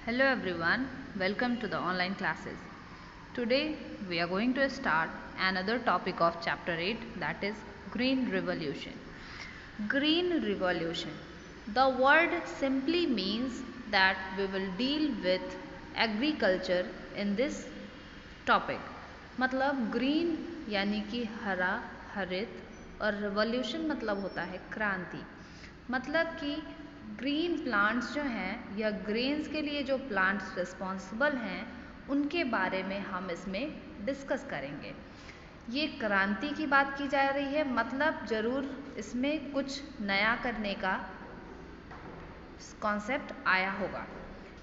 Hello everyone, welcome to the online classes. Today we are going to start another topic of chapter 8, that is Green Revolution. Green Revolution. The word simply means that we will deal with agriculture in this topic. मतलब green यानी कि हरा, हरित, और revolution मतलब होता है क्रांति. मतलब कि ग्रीन प्लांट्स जो हैं या ग्रेन्स के लिए जो प्लांट्स रिस्पॉन्सिबल हैं उनके बारे में हम इसमें डिस्कस करेंगे. ये क्रांति की बात की जा रही है, मतलब ज़रूर इसमें कुछ नया करने का कॉन्सेप्ट आया होगा.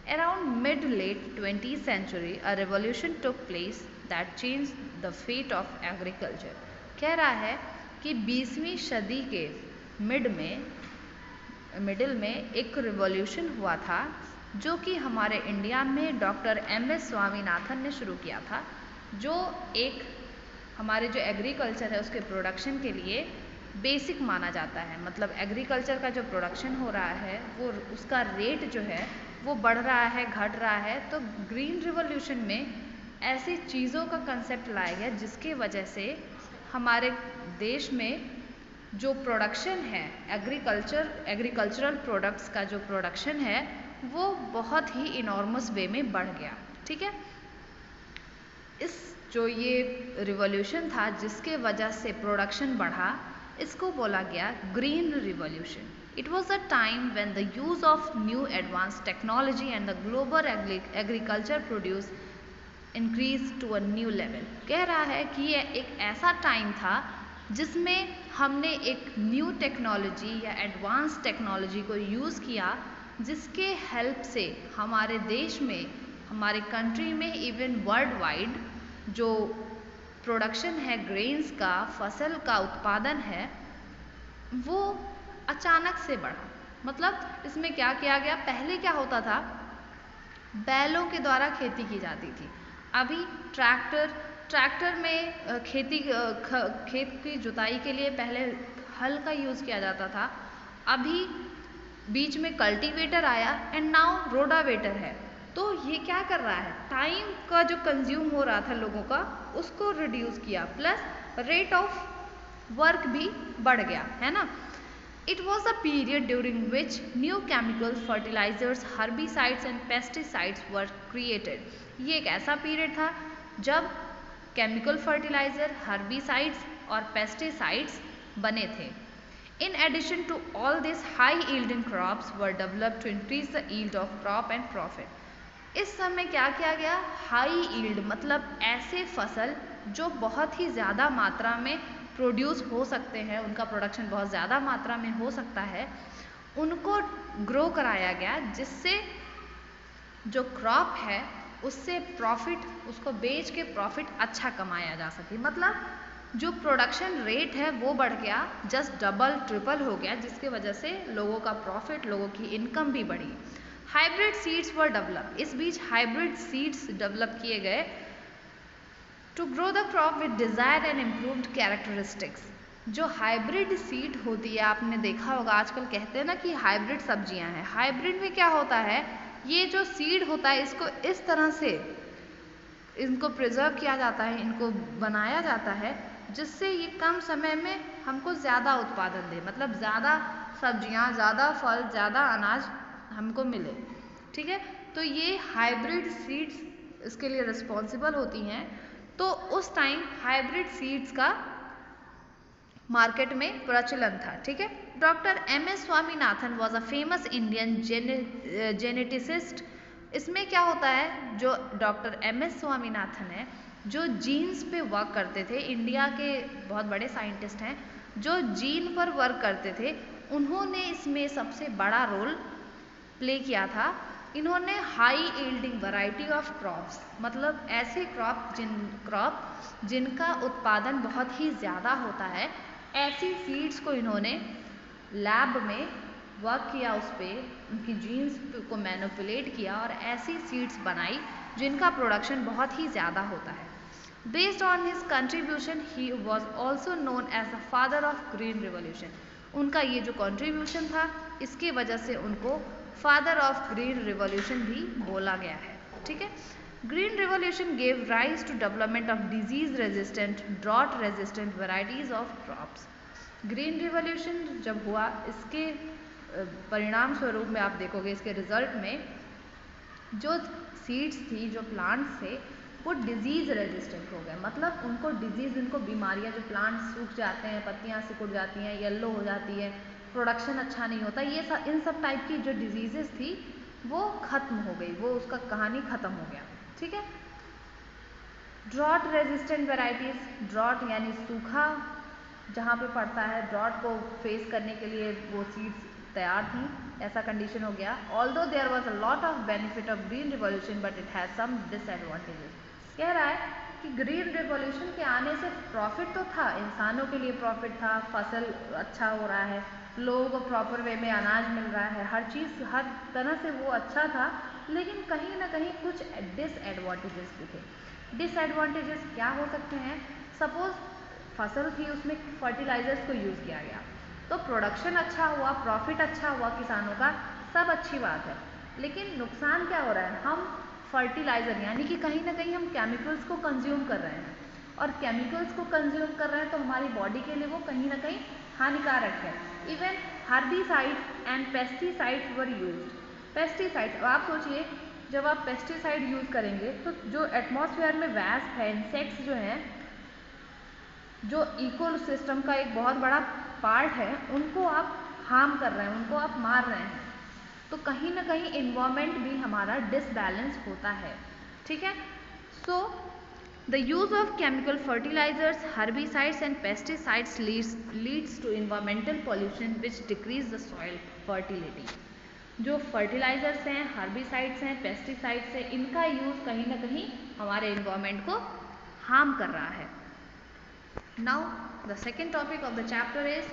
Around mid-late 20th century, a revolution took place that changed the fate of agriculture. कह रहा है कि 20वीं सदी के मिडिल में एक रिवॉल्यूशन हुआ था जो कि हमारे इंडिया में डॉक्टर एम.एस. स्वामीनाथन ने शुरू किया था, जो एक हमारे जो एग्रीकल्चर है उसके प्रोडक्शन के लिए बेसिक माना जाता है. मतलब एग्रीकल्चर का जो प्रोडक्शन हो रहा है वो उसका रेट जो है वो बढ़ रहा है, घट रहा है. तो ग्रीन रिवॉल्यूशन में ऐसी चीज़ों का कंसेप्ट लाया गया जिसकी वजह से हमारे देश में जो प्रोडक्शन है एग्रीकल्चरल प्रोडक्ट्स का जो प्रोडक्शन है वो बहुत ही इनॉर्मस वे में बढ़ गया. ठीक है, इस जो ये रिवॉल्यूशन था जिसके वजह से प्रोडक्शन बढ़ा, इसको बोला गया green revolution. It was a time when the use of new advanced technology and the global agriculture produce increased to a new level. कह रहा है कि ये एक ऐसा टाइम था जिसमें हमने एक न्यू टेक्नोलॉजी या एडवांस टेक्नोलॉजी को यूज़ किया जिसके हेल्प से हमारे देश में, हमारे कंट्री में, इवन वर्ल्ड वाइड जो प्रोडक्शन है ग्रेन्स का, फसल का उत्पादन है, वो अचानक से बढ़ा. मतलब इसमें क्या किया गया, पहले क्या होता था, बैलों के द्वारा खेती की जाती थी. अभी ट्रैक्टर में खेत की जुताई के लिए पहले हल का यूज़ किया जाता था. अभी बीच में कल्टीवेटर आया एंड नाउ रोडावेटर है. तो ये क्या कर रहा है, टाइम का जो कंज्यूम हो रहा था लोगों का उसको रिड्यूस किया, प्लस रेट ऑफ वर्क भी बढ़ गया, है ना. It was a period during which new chemical fertilizers, herbicides and pesticides were created. ये एक ऐसा पीरियड था जब केमिकल फर्टिलाइजर, हर्बिसाइड्स और पेस्टिसाइड्स बने थे. In addition to all this, high yielding crops were developed to increase the yield of crop and profit. इस समय क्या किया गया, हाई यील्ड मतलब ऐसे फसल जो बहुत ही ज़्यादा मात्रा में प्रोड्यूस हो सकते हैं, उनका प्रोडक्शन बहुत ज़्यादा मात्रा में हो सकता है, उनको ग्रो कराया गया जिससे जो क्रॉप है उससे प्रॉफिट, उसको बेच के प्रॉफिट अच्छा कमाया जा सके. मतलब जो प्रोडक्शन रेट है वो बढ़ गया, जस्ट डबल ट्रिपल हो गया, जिसके वजह से लोगों का प्रॉफिट, लोगों की इनकम भी बढ़ी. Hybrid seeds were develop. इस बीच हाइब्रिड सीड्स डेवलप किए गए to grow the crop with desire and improved characteristics. जो हाइब्रिड सीड होती है, आपने देखा होगा आजकल कहते हैं ना कि हाइब्रिड सब्जियां हैं. हाइब्रिड में क्या होता है, ये जो सीड होता है इसको इस तरह से इनको प्रिजर्व किया जाता है, इनको बनाया जाता है जिससे ये कम समय में हमको ज़्यादा उत्पादन दे. मतलब ज़्यादा सब्जियां, ज़्यादा फल, ज़्यादा अनाज हमको मिले. ठीक है, तो ये हाइब्रिड सीड्स इसके लिए रिस्पॉन्सिबल होती हैं. तो उस टाइम हाइब्रिड सीड्स का मार्केट में प्रचलन था. ठीक है, doctor M S. Swaminathan was a famous Indian geneticist. इसमें क्या होता है, जो डॉक्टर एम.एस. स्वामीनाथन है जो जीन्स पे वर्क करते थे, इंडिया के बहुत बड़े साइंटिस्ट हैं जो जीन पर वर्क करते थे, उन्होंने इसमें सबसे बड़ा रोल प्ले किया था. इन्होंने high yielding variety of crops, मतलब ऐसे क्रॉप जिनका उत्पादन बहुत ही ज़्यादा होता है, ऐसी सीड्स को इन्होंने लैब में वर्क किया, उस पर उनकी जीन्स को मैनिपुलेट किया और ऐसी सीड्स बनाई जिनका प्रोडक्शन बहुत ही ज़्यादा होता है. Based on his contribution he was also known as the father of green revolution. उनका ये जो कंट्रीब्यूशन था इसके वजह से उनको फादर ऑफ ग्रीन रिवॉल्यूशन भी बोला गया है। ठीक है, green revolution gave rise to development of disease resistant, drought resistant varieties of crops. Green revolution जब हुआ, इसके परिणाम स्वरूप में आप देखोगे इसके रिजल्ट में जो सीड्स थी, जो प्लांट्स थे, वो डिजीज़ रेजिस्टेंट हो गए। मतलब उनको डिजीज़, उनको बीमारियां, जो प्लांट्स सूख जाते हैं, पत्तियां सिकुड़ जाती हैं, येलो हो जाती है, प्रोडक्शन अच्छा नहीं होता, ये सब, इन सब टाइप की जो डिजीजेस थी वो खत्म हो गई, वो उसका कहानी खत्म हो गया। ठीक है, ड्रॉट रेजिस्टेंट वेराइटीज, ड्रॉट यानी सूखा जहाँ पे पड़ता है, ड्रॉट को फेस करने के लिए वो सीड्स तैयार थी, ऐसा कंडीशन हो गया। Although there was a lot of benefit of green revolution but it has some disadvantages. कह रहा है कि ग्रीन रिवॉल्यूशन के आने से प्रॉफिट तो था, इंसानों के लिए प्रॉफिट था, फसल अच्छा हो रहा है, लोगों को प्रॉपर वे में अनाज मिल रहा है, हर चीज़ हर तरह से वो अच्छा था, लेकिन कहीं ना कहीं कुछ डिसएडवांटेजेस भी थे। डिसएडवांटेजेस क्या हो सकते हैं? सपोज फसल थी, उसमें फर्टिलाइजर्स को यूज़ किया गया, तो प्रोडक्शन अच्छा हुआ, प्रॉफिट अच्छा हुआ किसानों का, सब अच्छी बात है, लेकिन नुकसान क्या हो रहा है? हम फर्टिलाइज़र यानी कि कहीं ना कहीं हम केमिकल्स को कंज्यूम कर रहे हैं, और केमिकल्स को कंज्यूम कर रहे हैं तो हमारी बॉडी के लिए वो कहीं ना कहीं हानिकारक है। Even herbicides and pesticides were used. Pesticides, अब आप सोचिए, जब आप पेस्टिसाइड यूज़ करेंगे तो जो एटमॉस्फेयर में वैस्प है, इंसेक्ट्स जो हैं, जो इकोसिस्टम का एक बहुत बड़ा पार्ट है, उनको आप हार्म कर रहे हैं, उनको आप मार रहे हैं, तो कहीं ना कहीं इन्वायरमेंट भी हमारा डिसबैलेंस होता है। ठीक है, so the use of chemical fertilisers, herbicides and pesticides leads to environmental pollution which decrease the soil fertility. जो फर्टिलाइजर्स हैं, हर्बिसाइड्स हैं, पेस्टिसाइड्स हैं, इनका यूज कहीं ना कहीं हमारे इन्वायरमेंट को हार्म कर रहा है। Now the second topic of the chapter is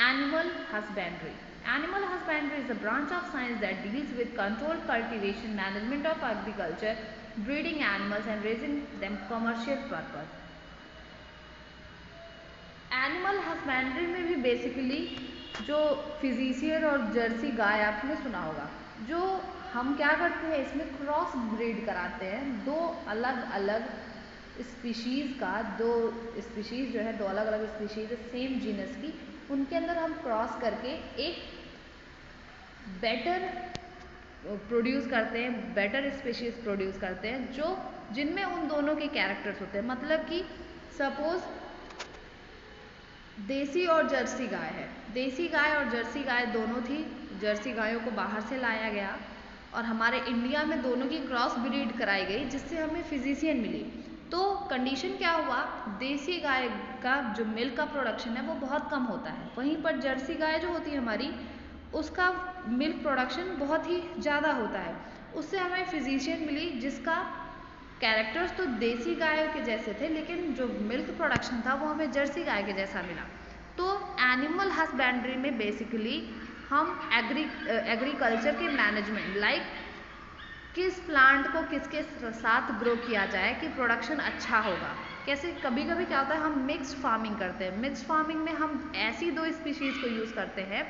animal husbandry. Animal husbandry is a branch of science that deals with controlled cultivation, management of agriculture, breeding animals and raising them commercial purpose. Animal husbandry में भी basically जो physician और Jersey गाय आपने सुना होगा, जो हम क्या करते हैं, इसमें क्रॉस ब्रीड कराते हैं, दो अलग अलग स्पीशीज़ का, दो स्पीशीज़ जो है, दो अलग अलग स्पीशीज़ सेम जीनस की, उनके अंदर हम क्रॉस करके एक बेटर प्रोड्यूस करते हैं, बेटर स्पीशीज़ प्रोड्यूस करते हैं, जो जिनमें उन दोनों के कैरेक्टर्स होते हैं। मतलब कि सपोज देसी और जर्सी गाय है, देसी गाय और जर्सी गाय दोनों थी, जर्सी गायों को बाहर से लाया गया और हमारे इंडिया में दोनों की क्रॉस ब्रीड कराई गई, जिससे हमें फिजिशियन मिली। तो कंडीशन क्या हुआ, देसी गाय का जो मिल्क का प्रोडक्शन है वो बहुत कम होता है, वहीं पर जर्सी गाय जो होती है हमारी, उसका मिल्क प्रोडक्शन बहुत ही ज़्यादा होता है। उससे हमें फिजिशियन मिली जिसका कैरेक्टर्स तो देसी गायों के जैसे थे, लेकिन जो मिल्क प्रोडक्शन था वो हमें जर्सी गाय के जैसा मिला। तो एनिमल हस्बेंड्री में बेसिकली हम एग्रीकल्चर के मैनेजमेंट, लाइक किस प्लांट को किसके साथ ग्रो किया जाए कि प्रोडक्शन अच्छा होगा, कैसे। कभी कभी क्या होता है, हम मिक्स्ड फार्मिंग करते हैं, मिक्स्ड फार्मिंग में हम ऐसी दो स्पीशीज़ को यूज़ करते हैं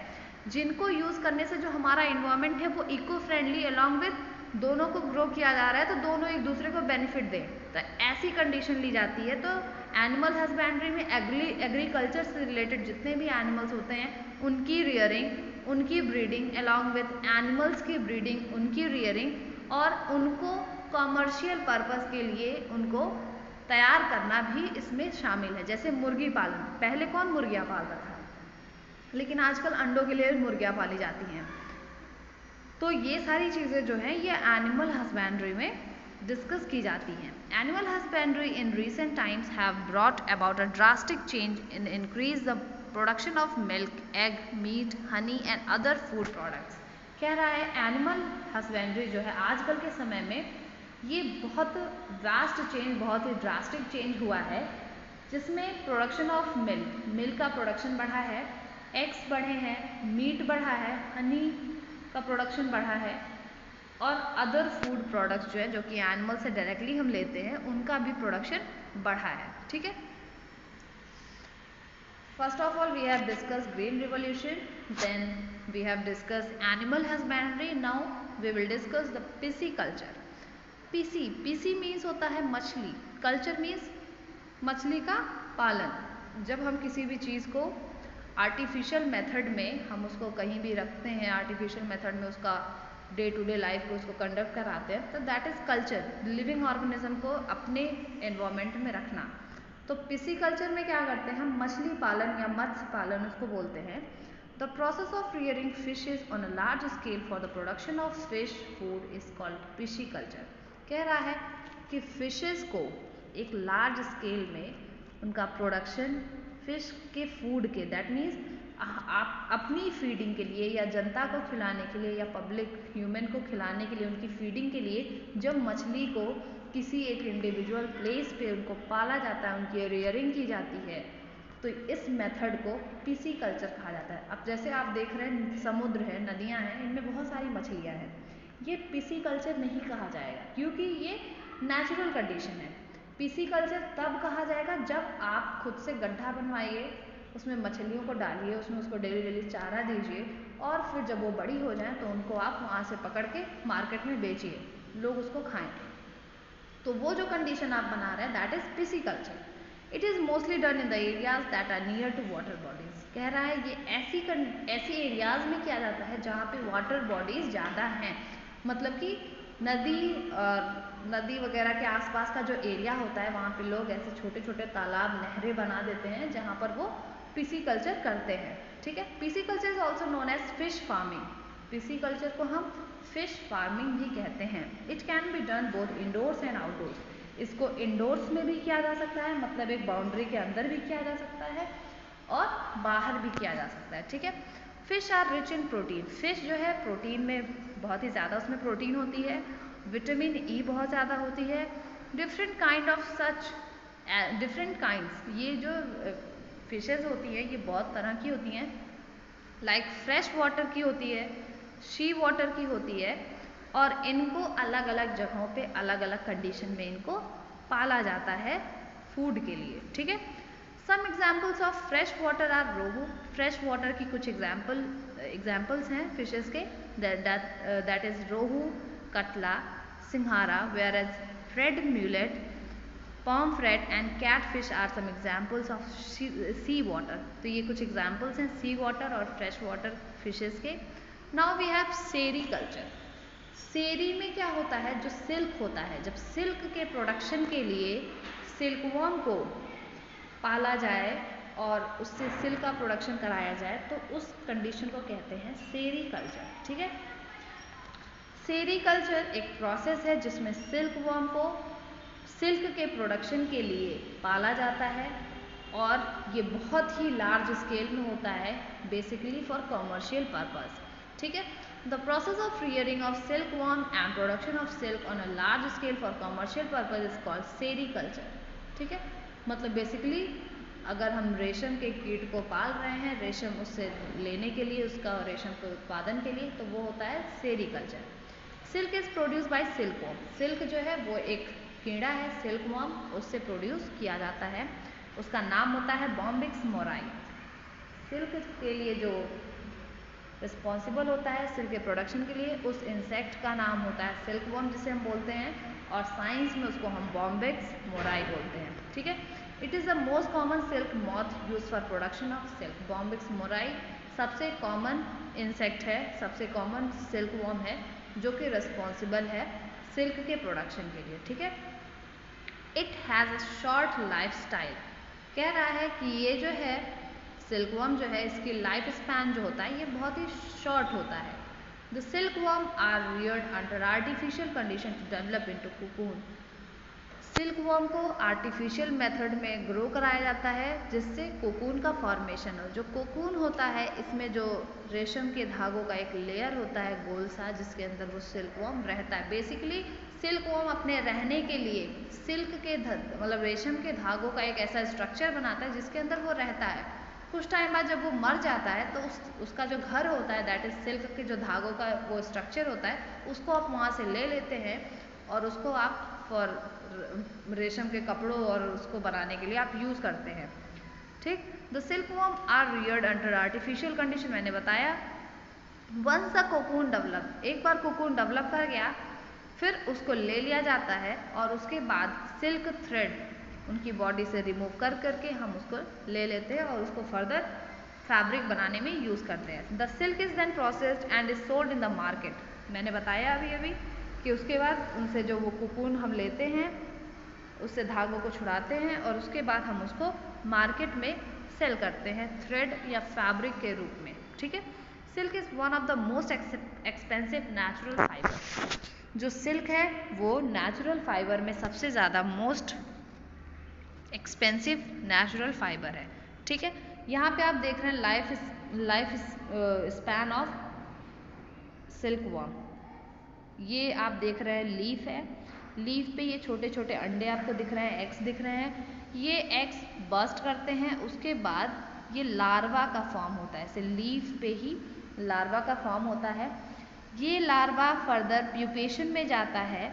जिनको यूज़ करने से जो हमारा इन्वायरमेंट है वो इको फ्रेंडली अलॉन्ग विद दोनों को ग्रो किया जा रहा है, तो दोनों एक दूसरे को बेनिफिट दें, तो ऐसी कंडीशन ली जाती है। तो एनिमल हस्बेंड्री में एग्रीकल्चर से रिलेटेड जितने भी एनिमल्स होते हैं उनकी रियरिंग, उनकी ब्रीडिंग अलॉन्ग विद एनिमल्स की ब्रीडिंग, उनकी रियरिंग, और उनको कॉमर्शियल पर्पस के लिए उनको तैयार करना भी इसमें शामिल है। जैसे मुर्गी पालन, पहले कौन मुर्गियाँ पालता था, लेकिन आजकल अंडों के लिए मुर्गियाँ पाली जाती हैं। तो ये सारी चीज़ें जो हैं ये एनिमल हस्बेंड्री में डिस्कस की जाती हैं। Animal husbandry in recent times have brought about a drastic change in increase the production of milk, egg, meat, honey and other food products. कह रहा है एनिमल हस्बेंड्री जो है आजकल के समय में ये बहुत वास्ट चेंज, बहुत ही ड्रास्टिक चेंज हुआ है, जिसमें प्रोडक्शन ऑफ मिल्क, मिल्क का प्रोडक्शन बढ़ा है, एग्स बढ़े हैं, मीट बढ़ा है, हनी का प्रोडक्शन बढ़ा है, और अदर फूड प्रोडक्ट्स जो है, जो कि एनिमल से डायरेक्टली हम लेते हैं, उनका भी प्रोडक्शन बढ़ा है। ठीक है, First of all, we have discussed green revolution, then we have discussed animal husbandry. Now we will discuss the pisciculture. PC means होता है मछली, कल्चर मीन्स मछली का पालन। जब हम किसी भी चीज़ को आर्टिफिशियल मेथड में हम उसको कहीं भी रखते हैं, आर्टिफिशियल मेथड में उसका डे टू डे लाइफ को उसको कंडक्ट कराते हैं, तो that is culture, living organism को अपने एनवायरमेंट में रखना। तो पिसिकल्चर में क्या करते हैं हम, मछली पालन या मत्स्य पालन उसको बोलते हैं। The process of rearing fishes on a large scale for the production of fish food is called pisciculture. कह रहा है कि फिशेस को एक लार्ज स्केल में उनका प्रोडक्शन फिश के फूड के, दैट मीन्स आप अपनी फीडिंग के लिए या जनता को खिलाने के लिए या पब्लिक ह्यूमन को खिलाने के लिए, उनकी फीडिंग के लिए जब मछली को किसी एक इंडिविजुअल प्लेस पे उनको पाला जाता है, उनकी रियरिंग की जाती है, तो इस मेथड को पिसिकल्चर कहा जाता है। अब जैसे आप देख रहे हैं समुद्र है, नदियाँ हैं, इनमें बहुत सारी मछलियाँ हैं, ये पिसिकल्चर नहीं कहा जाएगा क्योंकि ये नेचुरल कंडीशन है। पिसिकल्चर तब कहा जाएगा जब आप खुद से गड्ढा बनवाइए, उसमें मछलियों को डालिए, उसमें उसको डेली डेली चारा दीजिए और फिर जब वो बड़ी हो जाए तो उनको आप वहाँ से पकड़ के मार्केट में बेचिए, लोग उसको खाएं। तो वो जो कंडीशन आप बना रहे हैं that is pisciculture. It is mostly done in the areas that are near to water bodies. कह रहा है ये ऐसी एरियाज में किया जाता है जहाँ पे वाटर बॉडीज ज़्यादा हैं, मतलब कि नदी वगैरह के आसपास का जो एरिया होता है वहाँ पे लोग ऐसे छोटे छोटे तालाब, नहरें बना देते हैं जहाँ पर वो पिसिकल्चर करते हैं। ठीक है, pisciculture is also known as fish farming. Pisciculture को हम फिश फार्मिंग भी कहते हैं। It can be done both indoors and outdoors. इसको इंडोर्स में भी किया जा सकता है, मतलब एक बाउंड्री के अंदर भी किया जा सकता है और बाहर भी किया जा सकता है। ठीक है, fish are rich in protein. Fish जो है प्रोटीन में बहुत ही ज़्यादा उसमें प्रोटीन होती है, विटामिन ई बहुत ज़्यादा होती है। Different kind of such different kinds, ये जो फिशेज होती हैं ये बहुत तरह की होती हैं, लाइक फ्रेश वाटर की होती है, सी वाटर की होती है, और इनको अलग अलग जगहों पे अलग अलग कंडीशन में इनको पाला जाता है फूड के लिए। ठीक है, some examples of fresh water are rohu. Fresh water की कुछ एग्जाम्पल्स हैं फिशेस के, that is rohu, catla, singhara, whereas red mullet, pomfret and catfish are some examples of sea water. तो ये कुछ एग्जाम्पल्स हैं सी वाटर और फ्रेश वाटर फिशेस के। Now we have sericulture. सेरी में क्या होता है, जो सिल्क होता है, जब सिल्क के प्रोडक्शन के लिए सिल्कवॉर्म को पाला जाए और उससे सिल्क का प्रोडक्शन कराया जाए तो उस कंडीशन को कहते हैं सेरीकल्चर। ठीक है, सेरीकल्चर एक प्रोसेस है जिसमें सिल्कवॉर्म को सिल्क के प्रोडक्शन के लिए पाला जाता है और ये बहुत ही लार्ज स्केल में होता है, बेसिकली फॉर कॉमर्शियल पर्पस। ठीक है, the process of rearing of silkworm and production of silk on a large scale for commercial purpose is called sericulture. ठीक है, मतलब बेसिकली अगर हम रेशम के कीट को पाल रहे हैं रेशम उससे लेने के लिए, उसका रेशम के उत्पादन के लिए, तो वो होता है sericulture. Silk is produce by silkworm. Silk जो है वो एक कीड़ा है सिल्कवॉर्म, उससे प्रोड्यूस किया जाता है, उसका नाम होता है बॉम्बिक्स मोराई। सिल्क के लिए जो रिस्पॉन्सिबल होता है सिल्क के प्रोडक्शन के लिए, उस इंसेक्ट का नाम होता है सिल्कवॉर्म जिसे हम बोलते हैं, और साइंस में उसको हम बॉम्बिक्स मोराई बोलते हैं। ठीक है, it is the most common silk moth use for production of silk. Bombyx mori सबसे कॉमन इंसेक्ट है, सबसे कॉमन सिल्कवॉर्म है जो कि रिस्पॉन्सिबल है सिल्क के प्रोडक्शन के लिए। ठीक है, it has a short life style. कह रहा है कि ये जो है सिल्कवॉर्म जो है इसकी लाइफ स्पैन जो होता है ये बहुत ही शॉर्ट होता है। The silkworm are reared under artificial condition to develop into cocoon. Silkworm को आर्टिफिशियल मेथड में ग्रो कराया जाता है जिससे कोकून का फॉर्मेशन हो। जो कोकून होता है इसमें जो रेशम के धागों का एक लेयर होता है गोल सा, जिसके अंदर वो सिल्कवॉर्म रहता है। बेसिकली सिल्कवॉर्म अपने रहने के लिए सिल्क के मतलब रेशम के धागों का एक ऐसा स्ट्रक्चर बनाता है जिसके अंदर वो रहता है। कुछ टाइम बाद जब वो मर जाता है तो उसका जो घर होता है दैट इज सिल्क के जो धागों का वो स्ट्रक्चर होता है उसको आप वहाँ से ले लेते हैं और उसको आप फॉर रेशम के कपड़ों और उसको बनाने के लिए आप यूज़ करते हैं। ठीक ठीक। The silk worm are reared under artificial condition, मैंने बताया। वंस द कोकून डेवलप, एक बार कोकून डेवलप कर गया फिर उसको ले लिया जाता है और उसके बाद सिल्क थ्रेड उनकी बॉडी से रिमूव कर करके हम उसको ले लेते हैं और उसको फर्दर फैब्रिक बनाने में यूज़ करते हैं। The silk is then processed and is sold in the market, मैंने बताया अभी अभी कि उसके बाद उनसे जो वो कोकून हम लेते हैं उससे धागों को छुड़ाते हैं और उसके बाद हम उसको मार्केट में सेल करते हैं थ्रेड या फैब्रिक के रूप में, ठीक है। Silk is one of the most expensive natural fibre, जो सिल्क है वो नेचुरल फाइबर में सबसे ज़्यादा मोस्ट एक्सपेंसिव नेचुरल फाइबर है, ठीक है। यहाँ पे आप देख रहे हैं life span of silk worm, ये आप देख रहे हैं लीफ है, लीफ पे ये छोटे छोटे अंडे आपको दिख रहे हैं, एग्स दिख रहे हैं, ये एग्स बस्ट करते हैं, उसके बाद ये लार्वा का फॉर्म होता है, ऐसे लीफ पे ही लार्वा का फॉर्म होता है। ये लार्वा फर्दर प्यूपेशन में जाता है,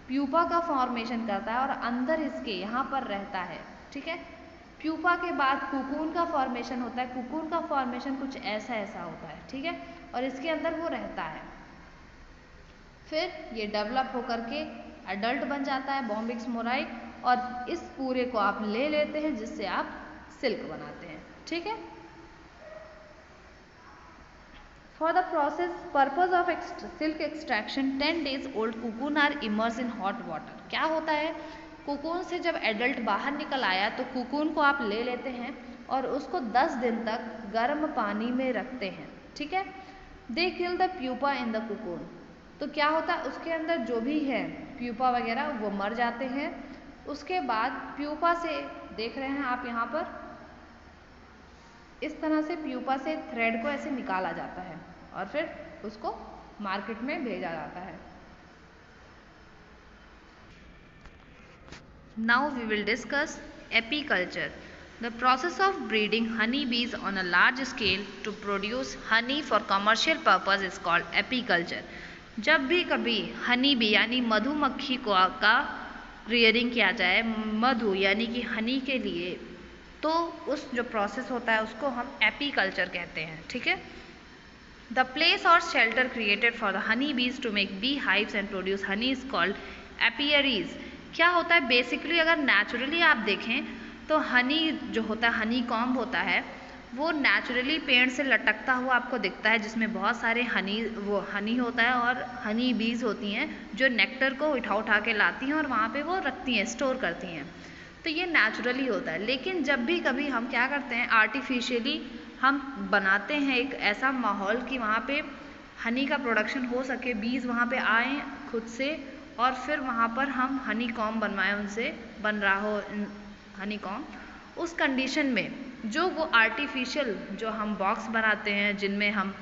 प्यूपा का फॉर्मेशन करता है और अंदर इसके यहाँ पर रहता है, ठीक है। प्यूपा के बाद कुकून का फॉर्मेशन होता है, कुकून का फॉर्मेशन कुछ ऐसा ऐसा होता है, ठीक है, और इसके अंदर वो रहता है। फिर ये डेवलप होकर के एडल्ट बन जाता है बॉम्बिक्स मोराई और इस पूरे को आप ले लेते हैं जिससे आप सिल्क बनाते हैं, ठीक है। For the process purpose of silk extraction 10 days old cocoon are immersed in hot water। क्या होता है, कोकून से जब एडल्ट बाहर निकल आया तो कोकून को आप ले लेते हैं और उसको 10 दिन तक गर्म पानी में रखते हैं, ठीक है। They kill the pupa in the cocoon, तो क्या होता है उसके अंदर जो भी है प्यूपा वगैरह वो मर जाते हैं। उसके बाद प्यूपा से देख रहे हैं आप यहाँ पर इस तरह से प्यूपा से थ्रेड को ऐसे निकाला जाता है और फिर उसको मार्केट में भेजा जाता है। Now we will discuss apiculture, the process of breeding honey bees on a large scale to produce honey for commercial purpose is called apiculture. जब भी कभी हनी बी यानी मधुमक्खी को का रियरिंग किया जाए मधु यानी कि हनी के लिए, तो उस जो प्रोसेस होता है उसको हम एपीकल्चर कहते हैं, ठीक है। The place or shelter created for the honey bees to make beehives and produce honey is called apiaries. क्या होता है बेसिकली अगर नेचुरली आप देखें तो हनी जो होता है हनी कॉम्ब होता है वो नेचुरली पेड़ से लटकता हुआ आपको दिखता है जिसमें बहुत सारे हनी होता है और हनी बीज होती हैं जो नेक्टर को उठा के लाती हैं और वहाँ पे वो रखती हैं, स्टोर करती हैं, तो ये नेचुरली होता है। लेकिन जब भी कभी हम क्या करते हैं आर्टिफिशियली हम बनाते हैं एक ऐसा माहौल कि वहाँ पे हनी का प्रोडक्शन हो सके, बीज वहाँ पे आए खुद से और फिर वहाँ पर हम हनी कॉम्ब बनवाएं, उनसे बन रहा हो हनी कॉम्ब, उस कंडीशन में जो वो आर्टिफिशियल जो हम बॉक्स बनाते हैं जिनमें हम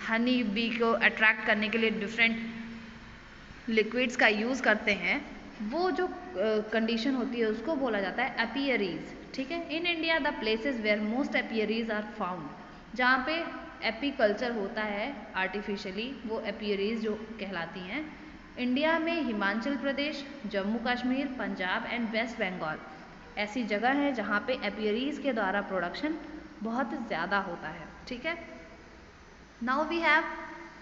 हनी बी को अट्रैक्ट करने के लिए डिफरेंट लिक्विड्स का यूज़ करते हैं, वो जो कंडीशन होती है उसको बोला जाता है एपियरीज, ठीक है। In India the places where most apiaries are found, जहाँ पे एपीकल्चर होता है आर्टिफिशियली वो एपियरीज जो कहलाती हैं। इंडिया में हिमाचल प्रदेश, जम्मू कश्मीर, पंजाब एंड वेस्ट बंगाल ऐसी जगह है जहाँ पे एपियरीज के द्वारा प्रोडक्शन बहुत ज़्यादा होता है, ठीक है। Now we have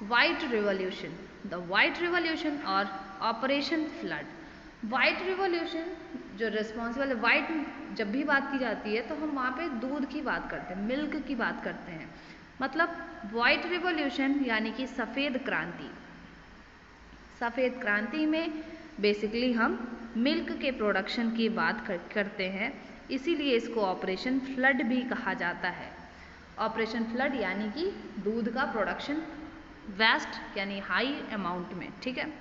white revolution, the white revolution और ऑपरेशन फ्लड। वाइट रिवॉल्यूशन जो रिस्पॉन्सिबल है, वाइट जब भी बात की जाती है तो हम वहाँ पे दूध की बात करते हैं, मिल्क की बात करते हैं, मतलब वाइट रिवॉल्यूशन यानी कि सफ़ेद क्रांति। सफ़ेद क्रांति में बेसिकली हम मिल्क के प्रोडक्शन की बात करते हैं, इसीलिए इसको ऑपरेशन फ्लड भी कहा जाता है। ऑपरेशन फ्लड यानी कि दूध का प्रोडक्शन वेस्ट यानी हाई अमाउंट में, ठीक है।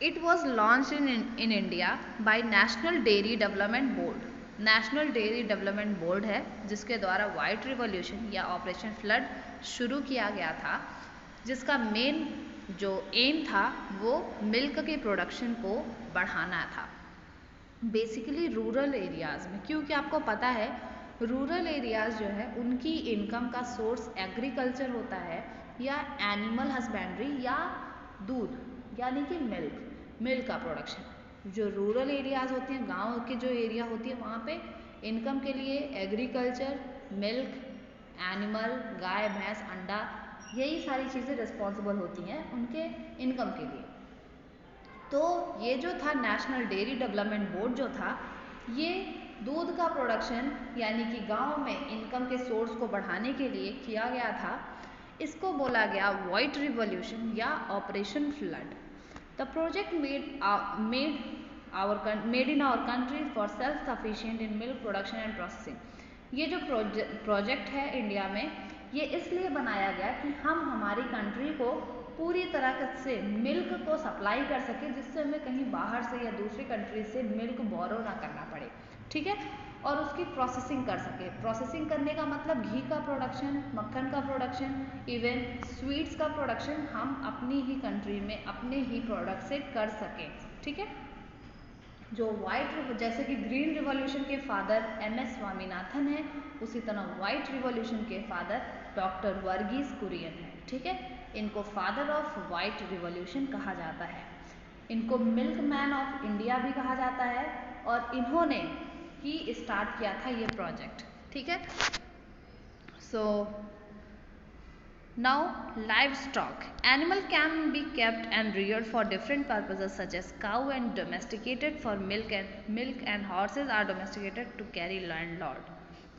It was launched in India by National Dairy Development Board। National dairy development board है जिसके द्वारा वाइट रिवॉल्यूशन या ऑपरेशन फ्लड शुरू किया गया था, जिसका मेन जो एम था वो मिल्क के प्रोडक्शन को बढ़ाना था बेसिकली रूरल एरियाज़ में, क्योंकि आपको पता है रूरल एरियाज़ जो है उनकी इनकम का सोर्स एग्रीकल्चर होता है या एनिमल हस्बेंड्री या दूध यानी कि मिल्क का प्रोडक्शन। जो रूरल एरियाज़ होते हैं, गांव के जो एरिया होती है, वहाँ पे इनकम के लिए एग्रीकल्चर, मिल्क, एनिमल, गाय भैंस, अंडा, यही सारी चीज़ें रिस्पॉन्सिबल होती हैं उनके इनकम के लिए। तो ये जो था नेशनल डेयरी डेवलपमेंट बोर्ड जो था, ये दूध का प्रोडक्शन यानी कि गांव में इनकम के सोर्स को बढ़ाने के लिए किया गया था। इसको बोला गया व्हाइट रिवॉल्यूशन या operation flood. The project made in our country for self sufficient in milk production and processing. ये जो प्रोजेक्ट है इंडिया में, ये इसलिए बनाया गया कि हम हमारी कंट्री को पूरी तरह से मिल्क को सप्लाई कर सके, जिससे हमें कहीं बाहर से या दूसरी कंट्री से मिल्क बोरो ना करना पड़े, ठीक है, और उसकी प्रोसेसिंग कर सके। प्रोसेसिंग करने का मतलब घी का प्रोडक्शन, मक्खन का प्रोडक्शन, इवन स्वीट्स का प्रोडक्शन हम अपनी ही कंट्री में अपने ही प्रोडक्ट से कर सकें, ठीक है। जो वाइट, जैसे कि ग्रीन रिवॉल्यूशन के फादर MS स्वामीनाथन है, उसी तरह वाइट रिवॉल्यूशन के फादर डॉक्टर वर्गीस कुरियन है, ठीक है। इनको फादर ऑफ वाइट रिवॉल्यूशन कहा जाता है। इनको मिल्क मैन ऑफ इंडिया भी कहा जाता है, और इन्होंने ही स्टार्ट किया था ये प्रोजेक्ट, ठीक है। सो now livestock animal can be kept and reared for different purposes such as cow and domesticated for milk and horses are domesticated to carry landlord।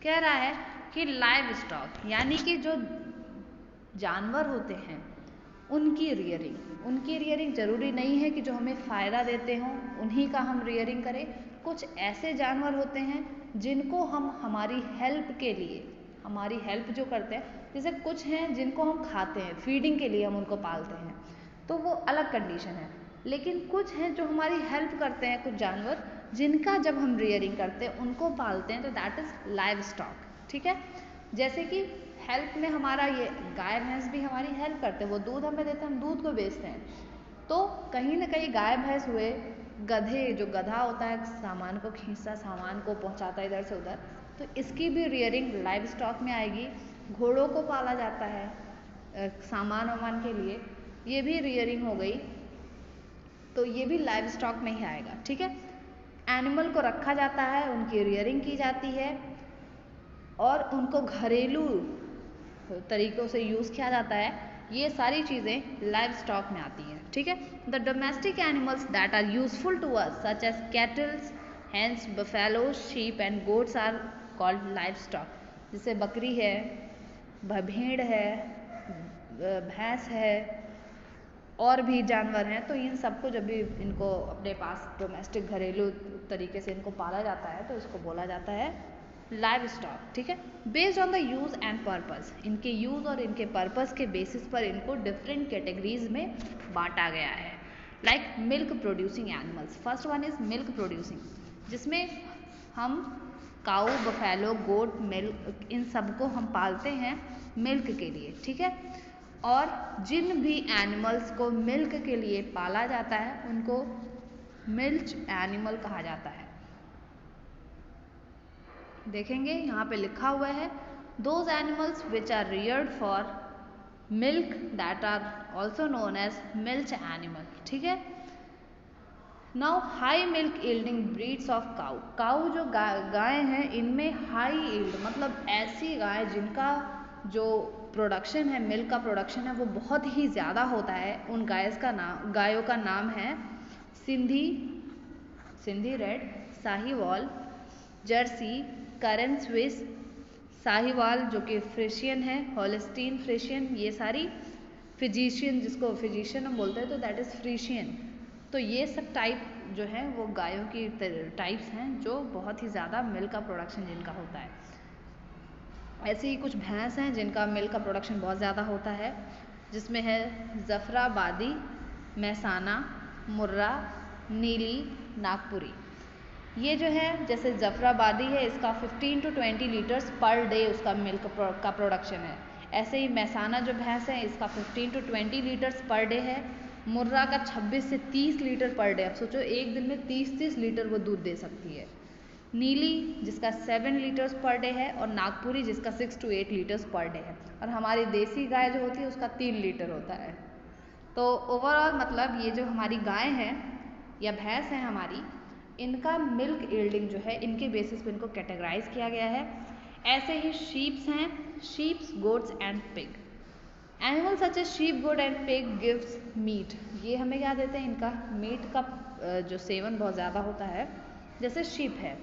कह रहा है कि लाइवस्टॉक यानी कि जो जानवर होते हैं उनकी रियरिंग ज़रूरी नहीं है कि जो हमें फ़ायदा देते हों उन्हीं का हम रियरिंग करें। कुछ ऐसे जानवर होते हैं जिनको हम हमारी हेल्प के लिए, हमारी हेल्प जो करते हैं, जैसे कुछ हैं जिनको हम खाते हैं, फीडिंग के लिए हम उनको पालते हैं, तो वो अलग कंडीशन है। लेकिन कुछ हैं जो हमारी हेल्प करते हैं, कुछ जानवर जिनका जब हम रियरिंग करते हैं, उनको पालते हैं, तो दैट इज़ लाइवस्टॉक, ठीक है। जैसे कि हेल्प में हमारा ये गाय भैंस भी हमारी हेल्प करते हैं, वो दूध हमें देते हैं, हम दूध को बेचते हैं। तो कहीं ना कहीं गाय भैंस हुए, गधे, जो गधा होता है सामान को खींचता, सामान को पहुंचाता इधर से उधर, तो इसकी भी रियरिंग लाइव स्टॉक में आएगी। घोड़ों को पाला जाता है सामान वामान के लिए, ये भी रियरिंग हो गई, तो ये भी लाइव स्टॉक में ही आएगा, ठीक है। एनिमल को रखा जाता है, उनकी रियरिंग की जाती है और उनको घरेलू तरीक़ों से यूज़ किया जाता है। ये सारी चीज़ें लाइव स्टॉक में आती हैं, ठीक है। The domestic animals that are useful to us such as cattles, hens, buffaloes, sheep and goats are called livestock. जैसे बकरी है, भेड़ है, भैंस है, और भी जानवर हैं, तो इन सबको जब भी इनको अपने पास डोमेस्टिक घरेलू तरीके से इनको पाला जाता है तो इसको बोला जाता है लाइव स्टॉक, ठीक है। Based on the use and purpose, इनके यूज़ और इनके पर्पस के बेसिस पर इनको डिफरेंट कैटेगरीज में बांटा गया है। Like milk producing animals, first one is milk producing, जिसमें हम काऊ, बफेलो, गोट, मिल्क, इन सबको हम पालते हैं मिल्क के लिए, ठीक है। और जिन भी एनिमल्स को मिल्क के लिए पाला जाता है उनको मिल्च एनिमल कहा जाता है। देखेंगे यहाँ पे लिखा हुआ है those animals which are reared for milk that are also known as milch animal, ठीक है। Now high milk yielding breeds of cow, cow जो गाय हैं इनमें हाई यील्ड मतलब ऐसी गाय जिनका जो प्रोडक्शन है, मिल्क का प्रोडक्शन है, वो बहुत ही ज़्यादा होता है। उन गायों का नाम है सिंधी रेड, साहिवाल, जर्सी, करन स्विस, साहिवाल जो कि फ्रिशियन है, हॉलिस्टीन फ्रिशियन, ये सारी फिजिशियन, जिसको फिजिशियन हम बोलते हैं, तो दैट इज़ फ्रिशियन। तो ये सब टाइप जो है वो गायों की टाइप्स हैं जो बहुत ही ज़्यादा मिल्क का प्रोडक्शन जिनका होता है। ऐसे ही कुछ भैंस हैं जिनका मिल्क का प्रोडक्शन बहुत ज़्यादा होता है, जिसमें है जफराबादी, मेहसाना, मुर्रा, नीली, नागपुरी। ये जो है जैसे जफराबादी है, इसका 15 to 20 लीटर्स पर डे उसका मिल्क का प्रोडक्शन है। ऐसे ही मेहसाना जो भैंस है इसका 15 to 20 लीटर्स पर डे है। मुर्रा का 26 से 30 लीटर पर डे। अब सोचो एक दिन में 30-30 लीटर वो दूध दे सकती है। नीली जिसका 7 लीटर्स पर डे है, और नागपुरी जिसका 6 to 8 लीटर्स पर डे है। और हमारी देसी गाय जो होती है उसका 3 लीटर होता है। तो ओवरऑल मतलब ये जो हमारी गाय है या भैंस हैं हमारी, इनका मिल्क यील्डिंग जो है इनके बेसिस पे इनको कैटेगराइज किया गया है। ऐसे ही शीप्स हैं, sheeps, goats and pig. Animal such as sheep, goat and pig gives meat, ये हमें क्या देते हैं, इनका मीट का जो सेवन बहुत ज़्यादा होता है। जैसे शीप है,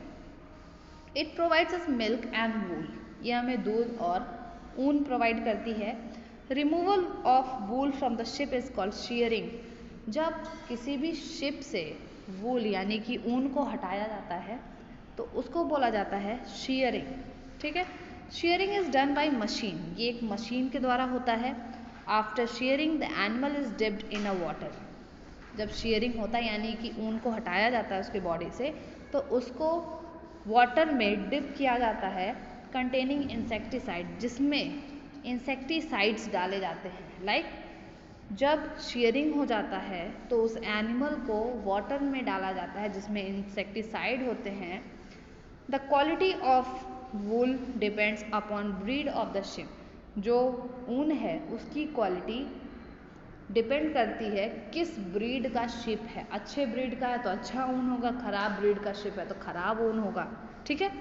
it provides us milk and wool, ये हमें दूध और ऊन प्रोवाइड करती है। Removal of wool from the ship is called shearing, जब किसी भी शिप से वूल यानी कि ऊन को हटाया जाता है तो उसको बोला जाता है शीयरिंग। ठीक है, shearing is done by machine, ये एक मशीन के द्वारा होता है। After shearing the animal is dipped in a water, जब शीयरिंग होता है यानी कि ऊन को हटाया जाता है उसके बॉडी से, तो उसको वाटर में डिप किया जाता है कंटेनिंग इंसेक्टिसाइड, जिसमें इंसेक्टिसाइड्स डाले जाते हैं। लाइक जब शीयरिंग हो जाता है तो उस एनिमल को वाटर में डाला जाता है जिसमें इंसेक्टिसाइड होते हैं। The quality of wool depends upon breed of the ship, जो ऊन है उसकी क्वालिटी डिपेंड करती है किस ब्रीड का शिप है। अच्छे ब्रीड का है तो अच्छा ऊन होगा, खराब ब्रीड का शिप है तो खराब ऊन होगा। ठीक है,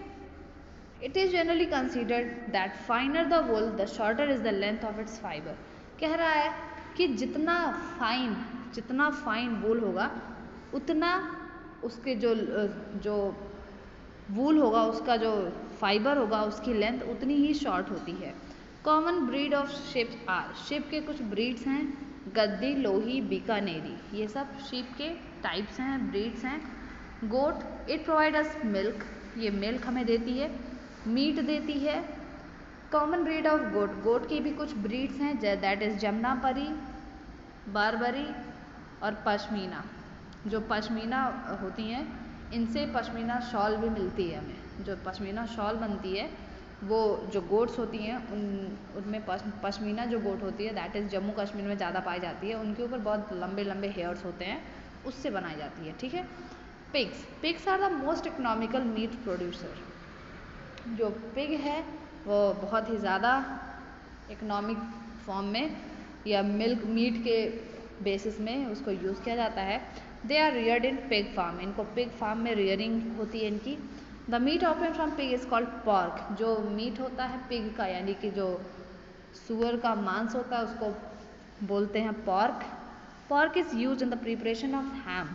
it is generally considered that फाइनर the wool the shorter is the length of its fibre, कह रहा है कि जितना फाइन वूल होगा उतना उसके जो वूल होगा, उसका जो फाइबर होगा, उसकी लेंथ उतनी ही शॉर्ट होती है। Common breed of sheeps are, sheep के कुछ ब्रीड्स हैं, गद्दी, लोही, बीकानेरी, ये सब शिप के टाइप्स हैं, ब्रीड्स हैं। गोट, इट प्रोवाइड अस मिल्क, ये मिल्क हमें देती है, मीट देती है। कॉमन ब्रीड ऑफ गोट, गोट की भी कुछ ब्रीड्स हैं, दैट इज जमनापरी, बारबरी और पश्मीना। जो पश्मीना होती हैं इनसे पश्मीना शॉल भी मिलती है हमें, जो पश्मीना शॉल बनती है वो जो गोट्स होती हैं उनमें पश्मीना जो गोट होती है दैट इज़ जम्मू कश्मीर में ज़्यादा पाई जाती है, उनके ऊपर बहुत लंबे लंबे हेयर्स होते हैं, उससे बनाई जाती है। ठीक है, pigs, pigs are the most economical meat producer, जो पिग है वो बहुत ही ज़्यादा इकोनॉमिक फॉर्म में या मिल्क मीट के बेसिस में उसको यूज़ किया जाता है। They are reared in pig farm, इनको पिग फार्म में रियरिंग होती है इनकी। The meat obtain from pig is called pork, जो मीट होता है पिग का यानी कि जो सुअर का मांस होता है उसको बोलते हैं pork. Pork is use in the preparation of ham,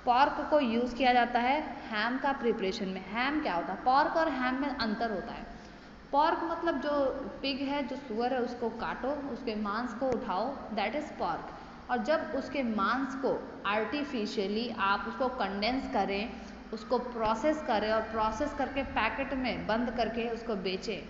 pork को यूज़ किया जाता है हैम का प्रिपरेशन में। हैम क्या होता है, पॉर्क और हैम में अंतर होता है। पॉर्क मतलब जो पिग है, जो सुअर है, उसको काटो, उसके मांस को उठाओ, दैट इज़ पॉर्क। और जब उसके मांस को आर्टिफिशियली आप उसको कंडेंस करें, उसको प्रोसेस करें और प्रोसेस करके पैकेट में बंद करके उसको बेचें,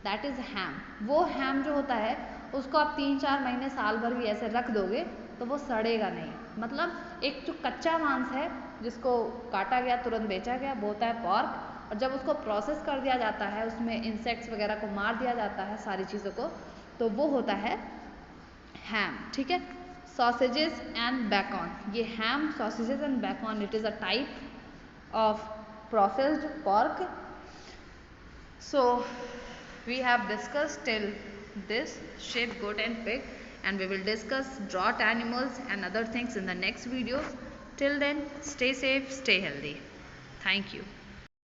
दैट इज़ हैम। वो हैम जो होता है उसको आप 3-4 महीने साल भर भी ऐसे रख दोगे तो वो सड़ेगा नहीं। मतलब एक जो कच्चा मांस है जिसको काटा गया तुरंत बेचा गया वो होता है पॉर्क, और जब उसको प्रोसेस कर दिया जाता है, उसमें इंसेक्ट्स वगैरह को मार दिया जाता है, सारी चीज़ों को, तो वो होता है हैम। ठीक है, सॉसेजेस एंड बेकॉन, ये ham, sausages and bacon, it is a type of processed pork. So we have discussed till this sheep, goat and pig, and we will discuss draught animals and other things in the next videos. Till then, stay safe, stay healthy. Thank you.